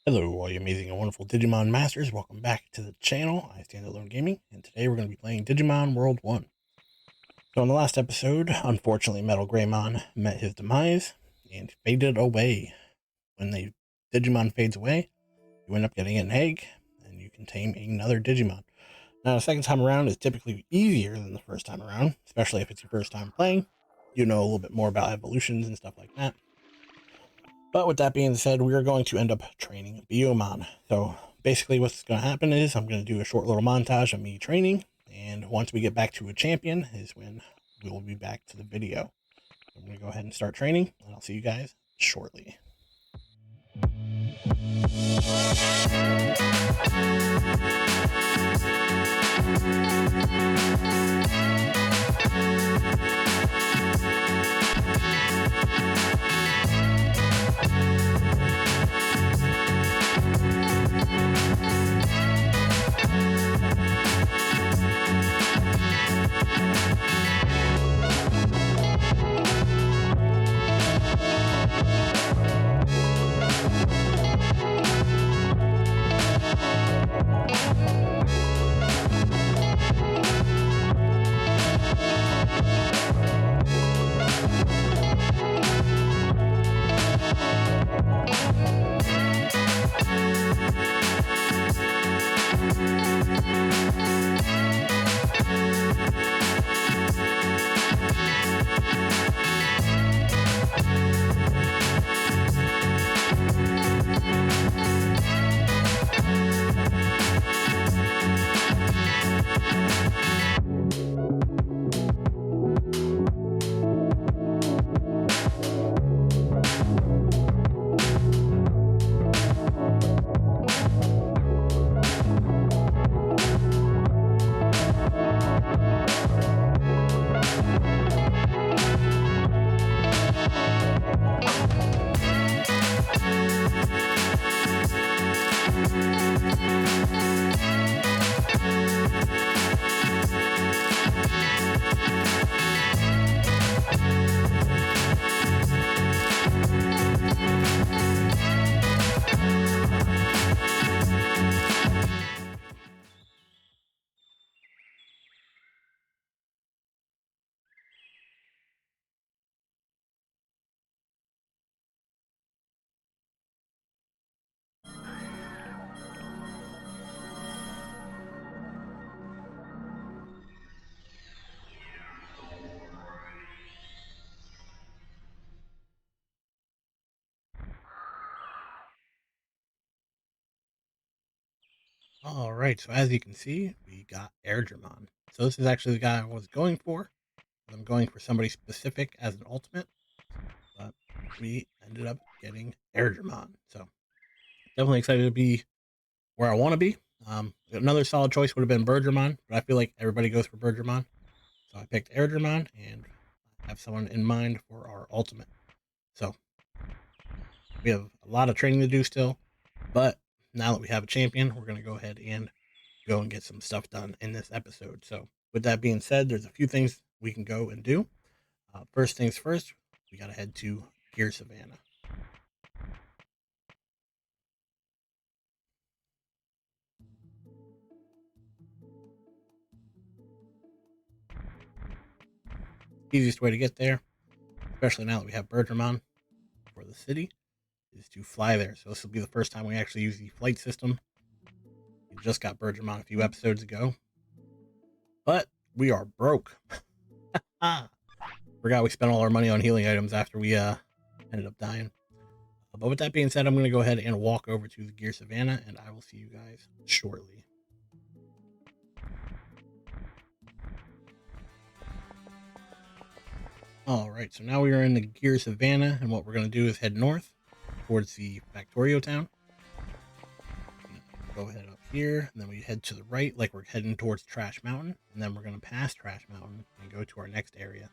Hello, all you amazing and wonderful Digimon masters. Welcome back to the channel, IStandAlone Gaming, and today we're going to be playing Digimon World 1. So in the last episode, unfortunately, Metal Greymon met his demise and faded away. When the Digimon fades away, you end up getting an egg, and you can tame another Digimon. Now, the second time around is typically easier than the first time around, especially if it's your first time playing. You know a little bit more about evolutions and stuff like that. But with that being said, we are going to end up training Biyomon. So basically what's going to happen is I'm going to do a short little montage of me training. And once we get back to a champion is when we will be back to the video. I'm going to go ahead and start training, and I'll see you guys shortly. All right, so as you can see, we got Airdramon. So this is actually the guy I was going for. I'm going for somebody specific as an ultimate, but we ended up getting Airdramon. So definitely excited to be where I want to be. Another solid choice would have been Bergermon, but I feel like everybody goes for Bergermon. So I picked Airdramon and have someone in mind for our ultimate. So we have a lot of training to do still, but now that we have a champion, we're going to go ahead and go and get some stuff done in this episode. So with that being said, there's a few things we can go and do. First things first, we got to head to Gear Savannah. Easiest way to get there, especially now that we have Bergermon for the city, is to fly there. So this will be the first time we actually use the flight system. We just got Bergermon a few episodes ago, but we are broke. Forgot we spent all our money on healing items after we ended up dying. But with that being said, I'm going to go ahead and walk over to the Gear Savannah, and I will see you guys shortly. All right, so now we are in the Gear Savannah, and what we're going to do is head north towards the Factorio town. Go ahead up here, and then we head to the right like we're heading towards Trash Mountain, and then we're going to pass Trash Mountain and go to our next area.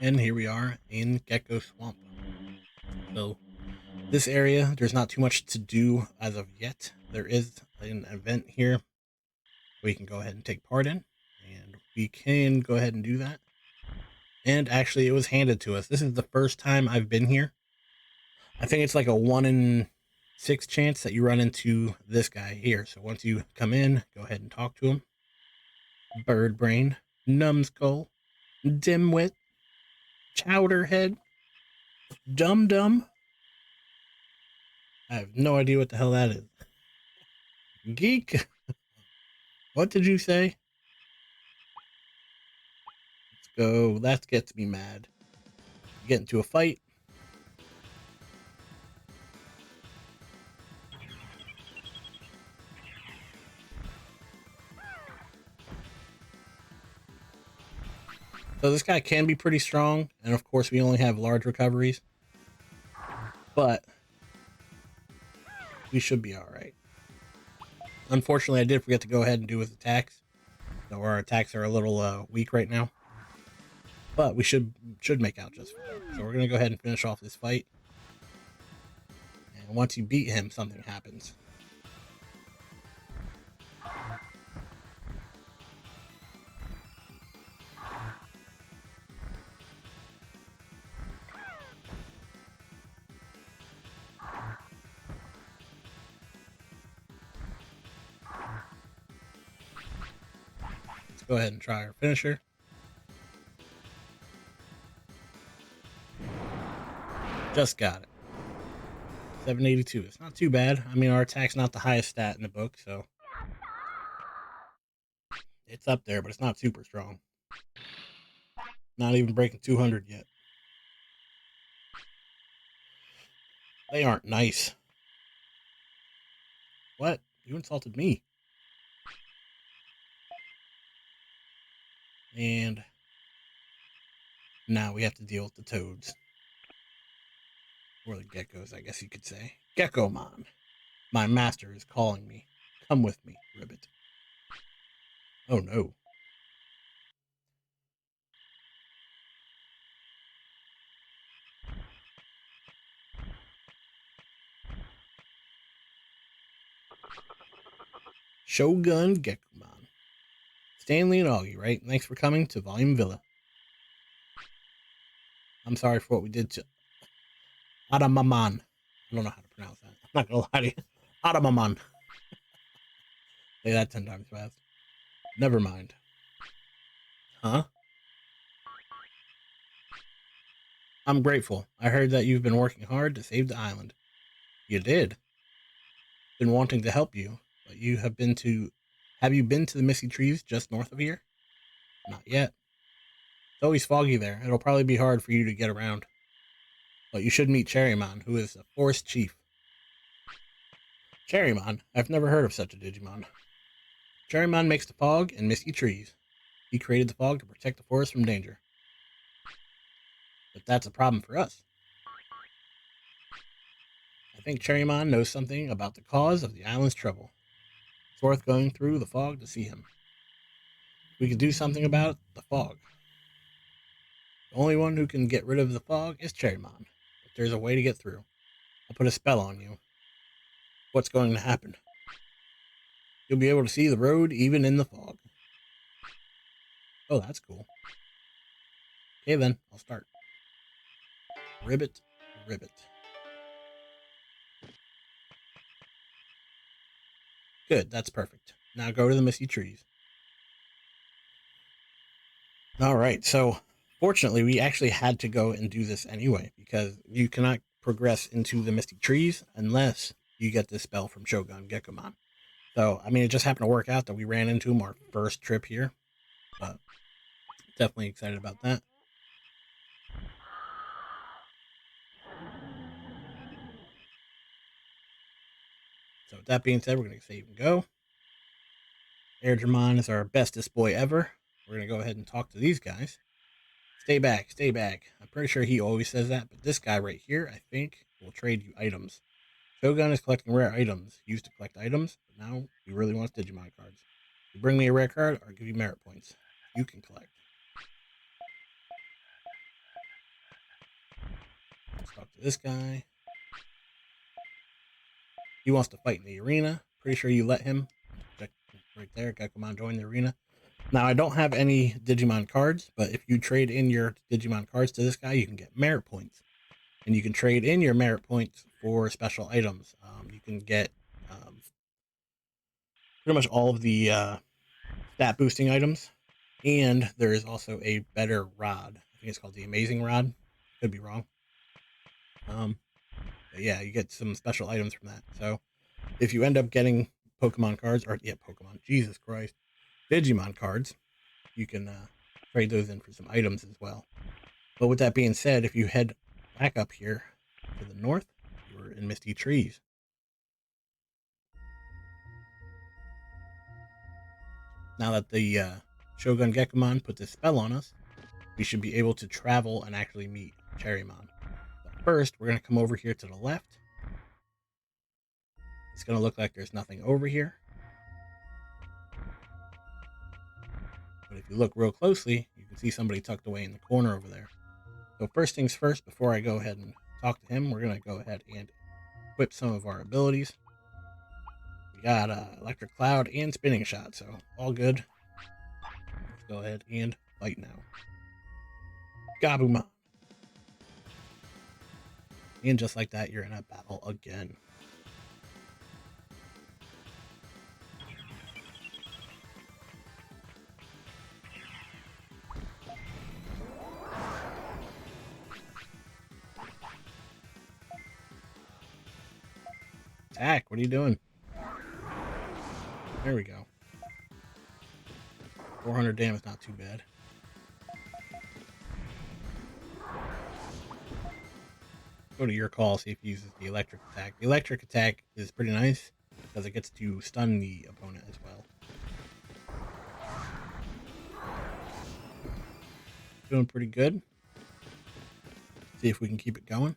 And here we are in Geko Swamp. So this area, there's not too much to do as of yet. There is an event here we can go ahead and take part in, and we can go ahead and do that. And actually, it was handed to us. This is the first time I've been here. I think it's like a 1 in 6 chance that you run into this guy here. So once you come in, go ahead and talk to him. Bird brain, numbskull, dimwit, chowderhead, dum dum. I have no idea what the hell that is. Geek. What did you say? Let's go. That gets me mad. Get into a fight. So this guy can be pretty strong, and of course we only have large recoveries, but we should be all right. Unfortunately, I did forget to go ahead and do his attacks, so our attacks are a little weak right now, but we should make out just fine. So we're gonna go ahead and finish off this fight, and once you beat him, something happens. Let's go ahead and try our finisher. Just got it. 782. It's not too bad. I mean, our attack's not the highest stat in the book, so it's up there, but it's not super strong. Not even breaking 200 yet. They aren't nice. What? You insulted me. And now we have to deal with the toads. Or the geckos, I guess you could say. Gekomon. My master is calling me. Come with me, Ribbit. Oh no. ShogunGekomon. Stanley and Augie, right? Thanks for coming to Volume Villa. I'm sorry for what we did to Adamaman. I don't know how to pronounce that. I'm not gonna lie to you. Adamaman. Say that 10 times fast. Never mind. Huh? I'm grateful. I heard that you've been working hard to save the island. You did. Been wanting to help you, but you have been to. Have you been to the Misty Trees just north of here? Not yet. It's always foggy there. It'll probably be hard for you to get around. But you should meet Cherrymon, who is the forest chief. Cherrymon? I've never heard of such a Digimon. Cherrymon makes the fog and Misty Trees. He created the fog to protect the forest from danger. But that's a problem for us. I think Cherrymon knows something about the cause of the island's trouble. It's worth going through the fog to see him. If we could do something about the fog. The only one who can get rid of the fog is Cherrymon. But there's a way to get through. I'll put a spell on you. What's going to happen? You'll be able to see the road even in the fog. Oh, that's cool. Okay then, I'll start. Ribbit, ribbit. Good, that's perfect. Now go to the Misty Trees. Alright, so fortunately we actually had to go and do this anyway, because you cannot progress into the Misty Trees unless you get this spell from ShogunGekomon. So, I mean, it just happened to work out that we ran into him our first trip here, but definitely excited about that. So with that being said, we're going to save and go. Cherrymon is our bestest boy ever. We're going to go ahead and talk to these guys. Stay back, stay back. I'm pretty sure he always says that, but this guy right here, I think, will trade you items. Shogun is collecting rare items. Used to collect items, but now he really wants Digimon cards. You bring me a rare card, or give you merit points. You can collect. Let's talk to this guy. He wants to fight in the arena. Pretty sure you let him. Check right there. Gekomon join the arena. Now, I don't have any Digimon cards, but if you trade in your Digimon cards to this guy, you can get merit points. And you can trade in your merit points for special items. You can get pretty much all of the stat boosting items. And there is also a better rod. I think it's called the Amazing Rod. Could be wrong. But yeah, you get some special items from that. So if you end up getting Pokemon cards, or yeah, Pokemon, Jesus Christ, Digimon cards, you can trade those in for some items as well. But with that being said, if you head back up here to the north, you're in Misty Trees. Now that the ShogunGekomon put this spell on us, we should be able to travel and actually meet Cherrymon. But first, we're going to come over here to the left. It's going to look like there's nothing over here. But if you look real closely, you can see somebody tucked away in the corner over there. So first things first, before I go ahead and talk to him, we're going to go ahead and equip some of our abilities. We got Electric Cloud and Spinning Shot, so all good. Let's go ahead and fight now. Gabumon. And just like that, you're in a battle again. Attack, what are you doing? There we go. 400 damage, not too bad. Go to your call, see if he uses the electric attack. The electric attack is pretty nice because it gets to stun the opponent as well. Doing pretty good. See if we can keep it going.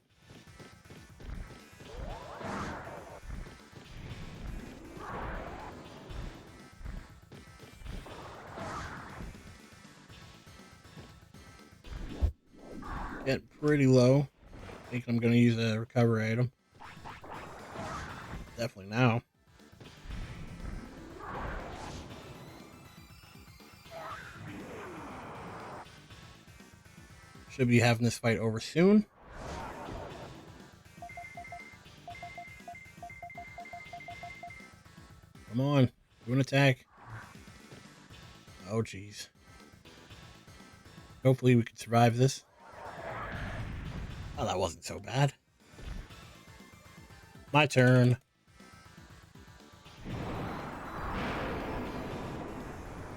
Getting pretty low. I think I'm going to use a recovery item. Definitely now. Should be having this fight over soon. Come on, do an attack. Oh, jeez. Hopefully we can survive this. Oh, that wasn't so bad. My turn.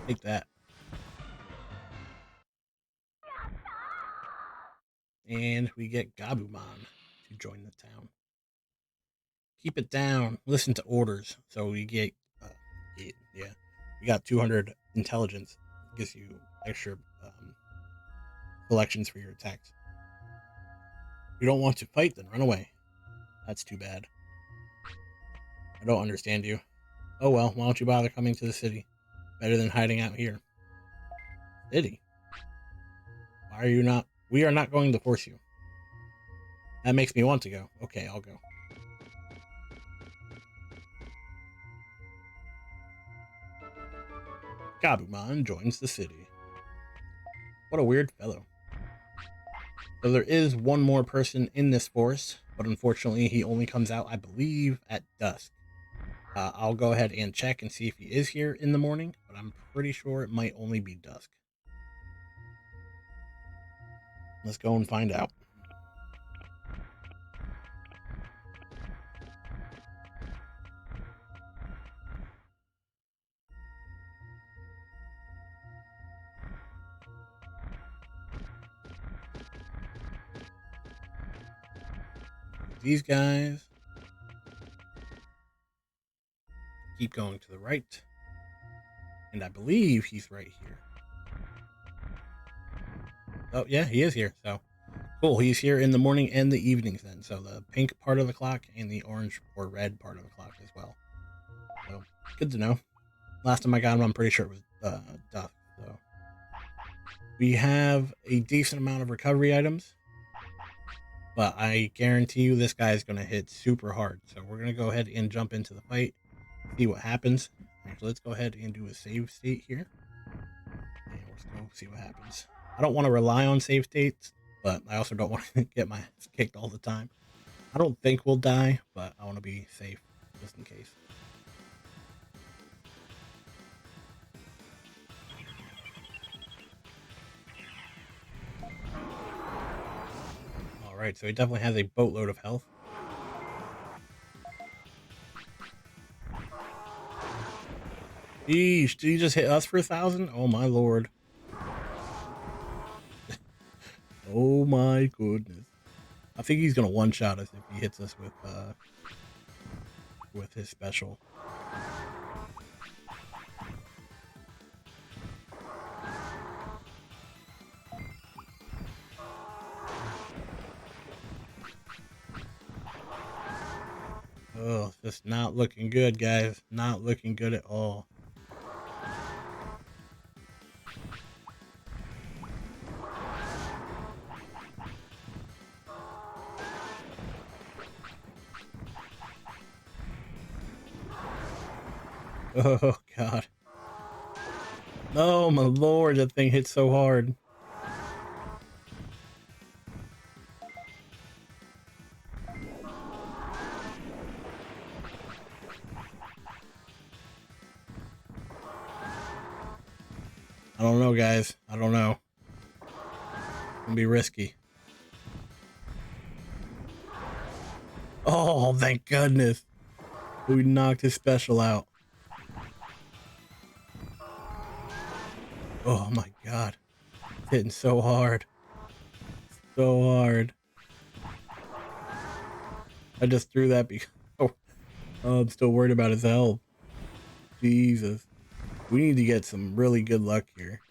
Take that. And we get Gabumon to join the town. Keep it down. Listen to orders. So we get, yeah, we got 200 intelligence. Gives you extra selections for your attacks. If you don't want to fight, then run away. That's too bad. I don't understand you. Oh well, why don't you bother coming to the city? Better than hiding out here. City? Why are you not? We are not going to force you. That makes me want to go. Okay, I'll go. Gabumon joins the city. What a weird fellow. So there is one more person in this force, but unfortunately he only comes out, I believe, at dusk. I'll go ahead and check and see if he is here in the morning, but I'm pretty sure it might only be dusk. Let's go and find out. These guys. Keep going to the right. And I believe he's right here. Oh, yeah, he is here. So, cool. He's here in the morning and the evenings then. So, the pink part of the clock and the orange or red part of the clock as well. So, good to know. Last time I got him, I'm pretty sure it was dusk. So, we have a decent amount of recovery items. but I guarantee you this guy is going to hit super hard. So we're going to go ahead and jump into the fight, see what happens. Actually, let's go ahead and do a save state here. And let's go see what happens. I don't want to rely on save states, but I also don't want to get my ass kicked all the time. I don't think we'll die, but I want to be safe just in case. Alright, so he definitely has a boatload of health. Eesh, did he just hit us for 1,000? Oh my lord. Oh my goodness. I think he's gonna one-shot us if he hits us with his special. Oh, just not looking good, guys. Not looking good at all. Oh god. Oh my lord, that thing hit so hard. I don't know, guys. I don't know. It's gonna be risky. Oh, thank goodness. We knocked his special out. Oh my god. It's hitting so hard. So hard. I just threw that because oh, I'm still worried about his health. Jesus. We need to get some really good luck here.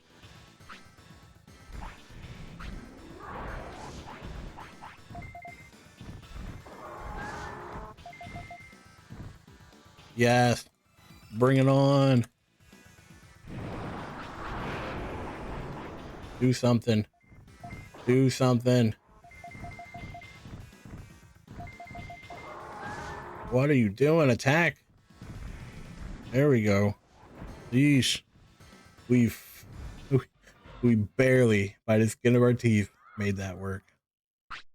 Yes. Bring it on. Do something. Do something. What are you doing? Attack. There we go. Yeesh. We barely, by the skin of our teeth, made that work.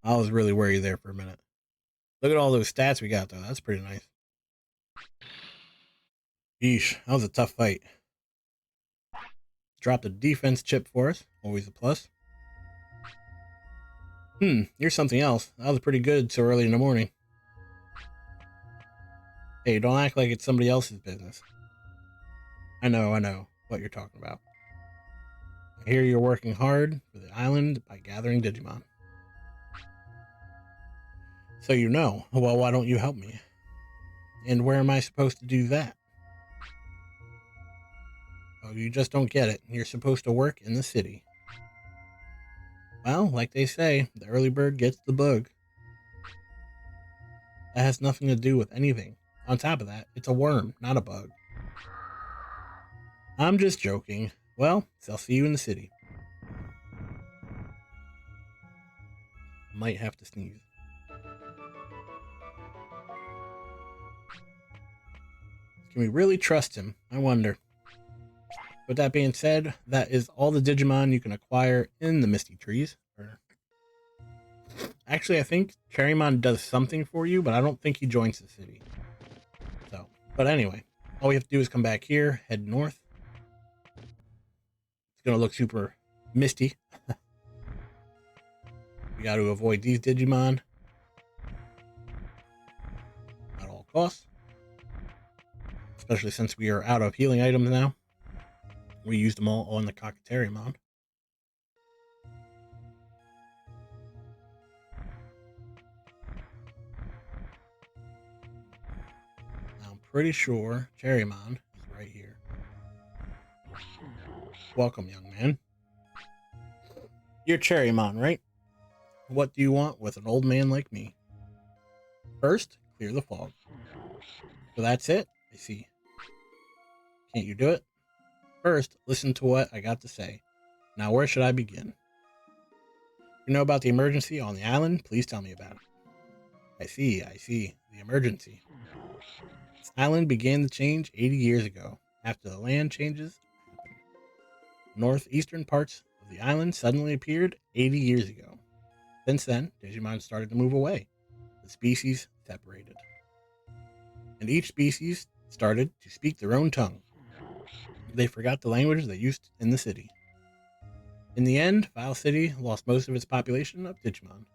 I was really worried there for a minute. Look at all those stats we got, though. That's pretty nice. Yeesh. That was a tough fight. Dropped a defense chip for us. Always a plus. Here's something else. That was pretty good so early in the morning. Hey, don't act like it's somebody else's business. I know what you're talking about. I hear you're working hard for the island by gathering Digimon. So you know. Well, why don't you help me? And where am I supposed to do that? Oh, you just don't get it. You're supposed to work in the city. Well, like they say, the early bird gets the bug. That has nothing to do with anything. On top of that, it's a worm, not a bug. I'm just joking. Well, I'll see you in the city. Might have to sneeze. Can we really trust him? I wonder. With that being said, that is all the Digimon you can acquire in the Misty Trees. Actually, I think Cherrymon does something for you, but I don't think he joins the city. So, but anyway, all we have to do is come back here, head north. It's going to look super misty. We got to avoid these Digimon at all costs. Especially since we are out of healing items now. We used them all on the Cherrymon. Now, I'm pretty sure Cherrymon is right here. Welcome, young man. You're Cherrymon, right? What do you want with an old man like me? First, clear the fog. So that's it? I see. Can't you do it? First, listen to what I got to say. Now, where should I begin? You know about the emergency on the island? Please tell me about it. I see. The emergency. This island began to change 80 years ago, after the land changes happened. Northeastern parts of the island suddenly appeared 80 years ago. Since then, Digimon started to move away. The species separated. And each species started to speak their own tongue. They forgot the language they used in the city. In the end, Vile City lost most of its population of Digimon.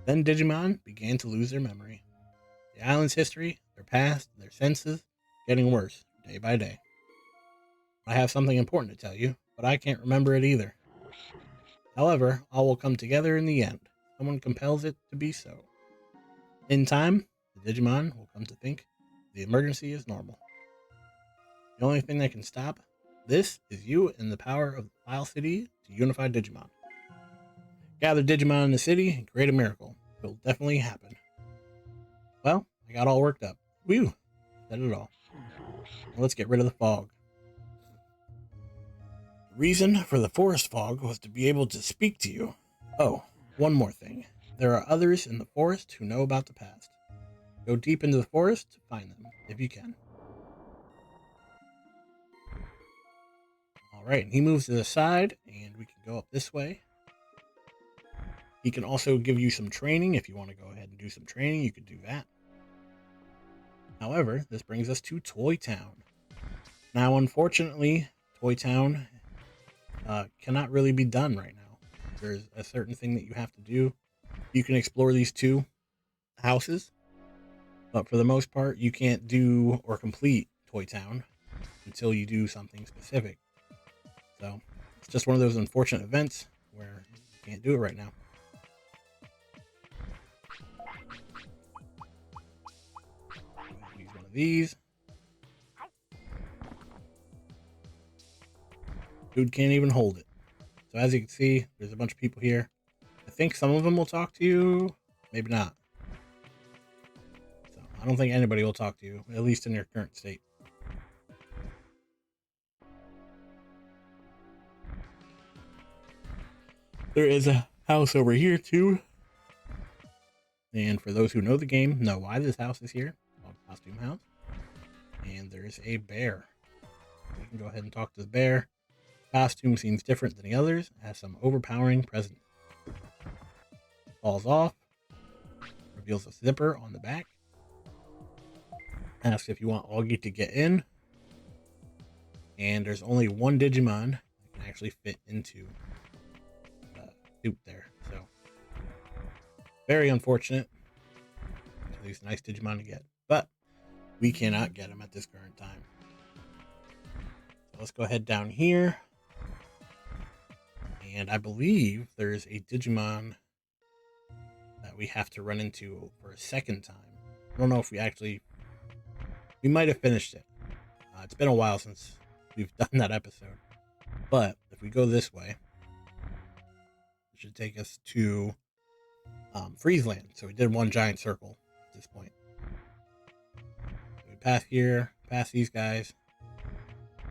Then Digimon began to lose their memory. The island's history, their past, their senses, getting worse day by day. I have something important to tell you, but I can't remember it either. However, all will come together in the end. Someone compels it to be so. In time, the Digimon will come to think the emergency is normal. The only thing that can stop this is you and the power of the Vile City to unify Digimon. Gather Digimon in the city and create a miracle. It'll definitely happen. Well, I got all worked up. Whew, said it all. Now let's get rid of the fog. The reason for the forest fog was to be able to speak to you. Oh, one more thing. There are others in the forest who know about the past. Go deep into the forest to find them, if you can. Alright, he moves to the side, and we can go up this way. He can also give you some training. If you want to go ahead and do some training, you could do that. However, this brings us to Toy Town. Now, unfortunately, Toy Town cannot really be done right now. There's a certain thing that you have to do. You can explore these two houses, but for the most part, you can't do or complete Toy Town until you do something specific. So, it's just one of those unfortunate events where you can't do it right now. Use one of these. Dude can't even hold it. So as you can see, there's a bunch of people here. I think some of them will talk to you, maybe not. So I don't think anybody will talk to you, at least in your current state. There is a house over here too. And for those who know the game, know why this house is here. It's called Costume House. And there's a bear. You can go ahead and talk to the bear. Costume seems different than the others. It has some overpowering presence. Falls off. Reveals a zipper on the back. Asks if you want Augie to get in. And there's only one Digimon that can actually fit into the suit there. So, very unfortunate. At least a nice Digimon to get. But we cannot get him at this current time. So let's go ahead down here. And I believe there's a Digimon that we have to run into for a second time. I don't know if we might have finished it. It's been a while since we've done that episode. But if we go this way, it should take us to Freezeland. So we did one giant circle at this point. So we pass here, pass these guys,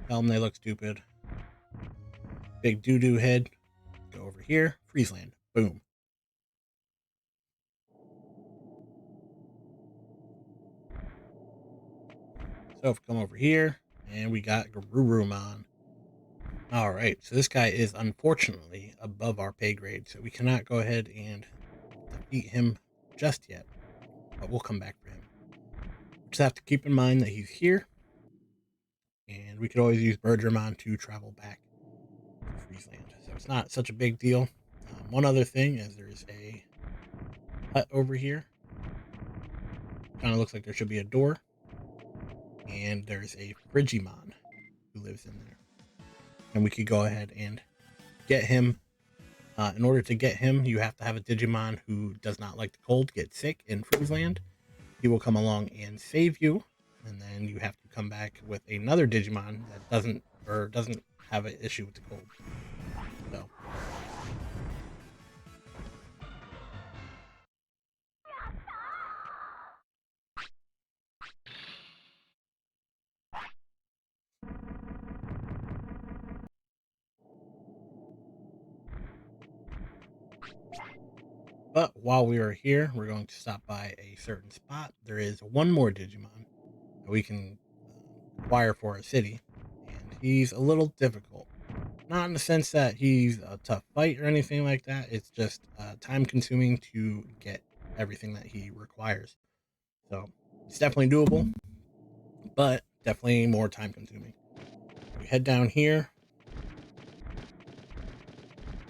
tell them they look stupid. Big doo-doo head. Go over here, Freezeland. Boom. So if we come over here, and we got Cherrymon. Alright, so this guy is unfortunately above our pay grade, so we cannot go ahead and defeat him just yet. But we'll come back for him. Just have to keep in mind that he's here, and we could always use Birdramon to travel back to Freezeland. So it's not such a big deal. One other thing is there's a hut over here. Kind of looks like there should be a door. And there's a Frigimon who lives in there. And we could go ahead and get him. In order to get him, you have to have a Digimon who does not like the cold, get sick in Freezeland. He will come along and save you. And then you have to come back with another Digimon that doesn't have an issue with the cold. So. But while we are here, we're going to stop by a certain spot. There is one more Digimon that we can acquire for our city, and he's a little difficult. Not in the sense that he's a tough fight or anything like that. It's just time consuming to get everything that he requires. So it's definitely doable, but definitely more time consuming. We head down here.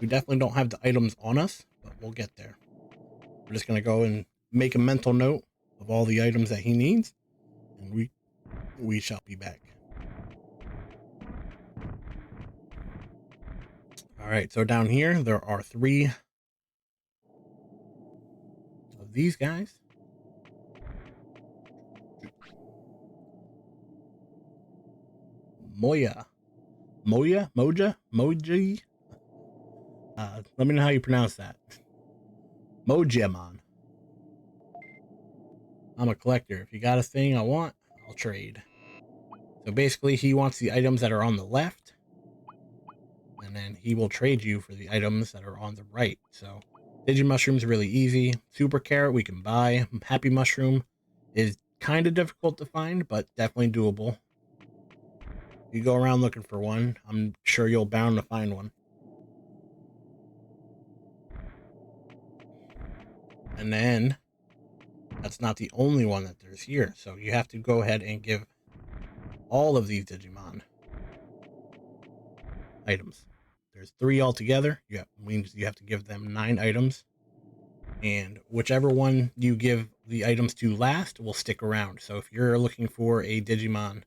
We definitely don't have the items on us, but we'll get there. We're just going to go and make a mental note of all the items that he needs, and we shall be back. All right, so down here there are 3 of these guys. Moja. Moji. Let me know how you pronounce that. Mojamon. I'm a collector. If you got a thing I want, I'll trade. So basically, he wants the items that are on the left, and then he will trade you for the items that are on the right. So Digimushroom's is really easy. Super Carrot we can buy. Happy Mushroom is kind of difficult to find, but definitely doable. If you go around looking for one, I'm sure you'll bound to find one. And then that's not the only one that there's here. So you have to go ahead and give all of these Digimon items. There's 3 altogether. Means you have to give them 9 items. And whichever one you give the items to last will stick around. So if you're looking for a Digimon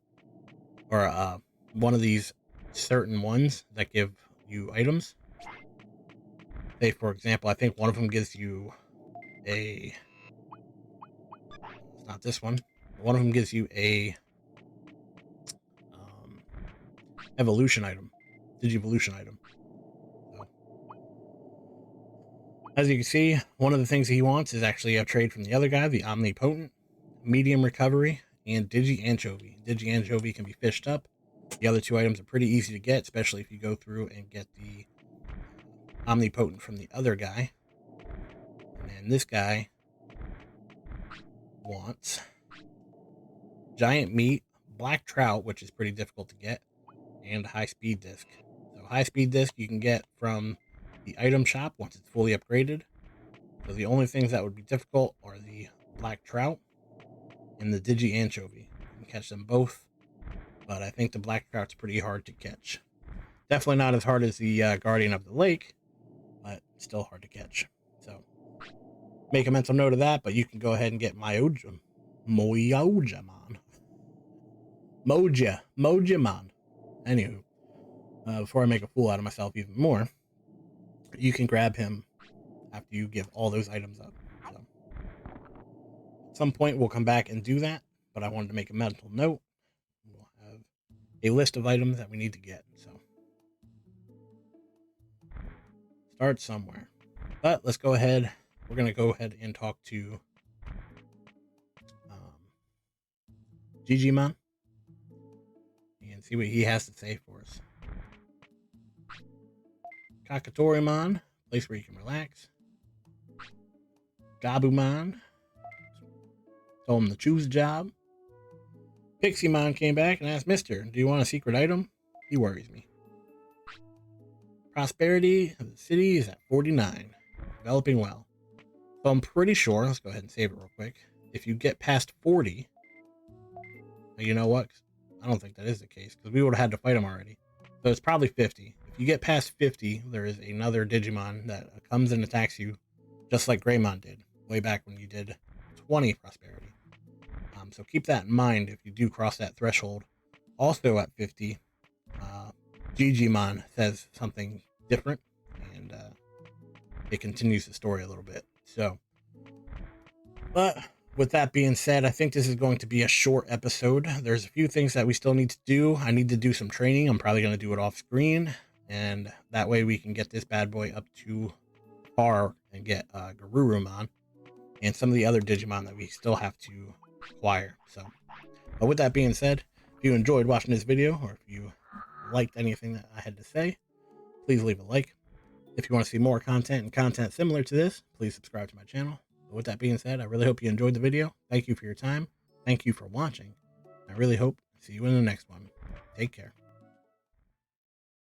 or one of these certain ones that give you items, say for example, I think one of them gives you it's not this one. One of them gives you a evolution item, Digivolution item. So, as you can see, one of the things he wants is actually a trade from the other guy, the Omnipotent, Medium Recovery, and Digi Anchovy. Digi Anchovy can be fished up. The other 2 items are pretty easy to get, especially if you go through and get the Omnipotent from the other guy. And then this guy wants Giant Meat, Black Trout, which is pretty difficult to get, and High Speed Disc. So High Speed Disc you can get from the item shop once it's fully upgraded. So the only things that would be difficult are the Black Trout and the Digi Anchovy. You can catch them both, but I think the Black Trout's pretty hard to catch. Definitely not as hard as the Guardian of the Lake, but still hard to catch. So make a mental note of that, but you can go ahead and get Mojamon. Anywho, before I make a fool out of myself even more, you can grab him after you give all those items up. So, at some point we'll come back and do that, but I wanted to make a mental note. We'll have a list of items that we need to get. So start somewhere. But let's go ahead. We're going to go ahead and talk to Digimon and see what he has to say for us. Kakatorimon, place where you can relax. Gabumon, told him to choose a job. Pixiemon came back and asked Mister, do you want a secret item? He worries me. Prosperity of the city is at 49. Developing well. So I'm pretty sure, let's go ahead and save it real quick. If you get past 40, you know what? I don't think that is the case because we would have had to fight him already. So it's probably 50. If you get past 50, there is another Digimon that comes and attacks you just like Greymon did way back when you did 20 prosperity. So keep that in mind if you do cross that threshold. Also at 50, Digimon says something different, and it continues the story a little bit. So, but with that being said, I think this is going to be a short episode. There's a few things that we still need to do. I need to do some training. I'm probably going to do it off screen, and that way we can get this bad boy up to par and get Garurumon and some of the other Digimon that we still have to acquire. So, but with that being said, if you enjoyed watching this video, or if you liked anything that I had to say, please leave a like, If you want to see more content and content similar to this, please subscribe to my channel. But with that being said, I really hope you enjoyed the video. Thank you for your time. Thank you for watching. I really hope to see you in the next one. Take care.